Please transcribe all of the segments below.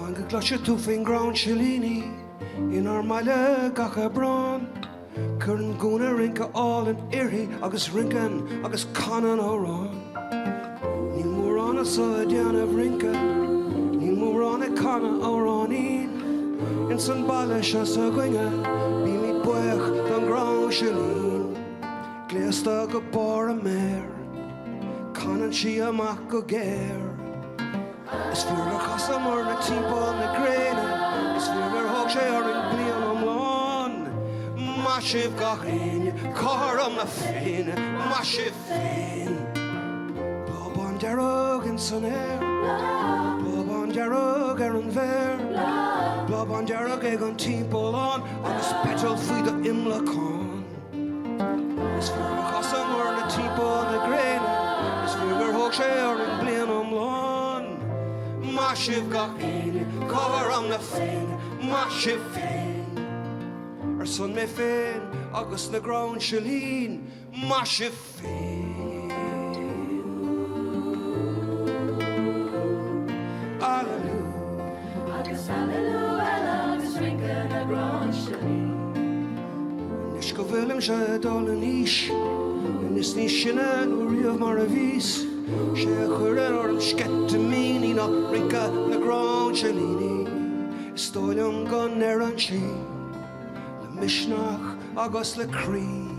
An go gluise tú fin ground Sílíní in our maile gacha bran. Currn gúna rinca all in Éirinn agus rincan agus canan órán. Ní mór anna sa deanamh rinca, ní mór anna cana óránín. In san baile se sa gcuinge, bí mí buach don ground Sílíní. Gléasta go bar a méir, canan si amach go géir. Is fearr a chasa mar na timpeall na gréine, is fearr thug sé ar an blian am lán. Maisibh gachéin, cóir am na féin, maisibh féin. Bob an dearg in san air, bob an dearg ar an bhéir, bob an dearg ag an timpeall an, agus petal faoi do imleacán. Is fearr a chasa mar na timpeall na gréine, is fearr thug sé ar an blian am lán. Maisibh gachéin, cóir am na féin, maisibh féin. Ar son mé féin agus na ground Sílíní, maisibh féin. Alleluia. Agus alleluia, agus rinca na ground Sílíní. Nis go bhfuilim sé dul an níos, nis níos sinne nó riamh mar a bhís. Sé chuir ar an scetamíní ná rinca na ground Sílíní. Is dóilm gan ar an sí, le misneach agus le crí.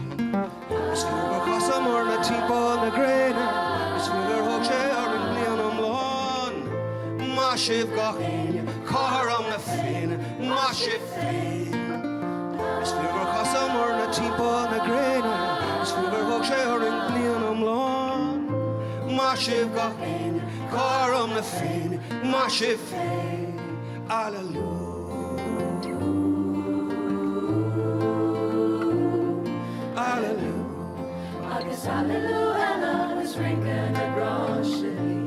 Is fearr go chasa mar na timpeall na gréine, is fearr thug sé ar an blian am lán. Maisibh gachéin, cóir am na féin, maisibh féin. Is fearr go chasa mar na timpeall na gréine, is fearr thug sé ar an blian am lán. Maisibh gachéin, cóir am na féin, maisibh féin. Alleluia. Agus alleluia, agus rinca na ground Sílíní.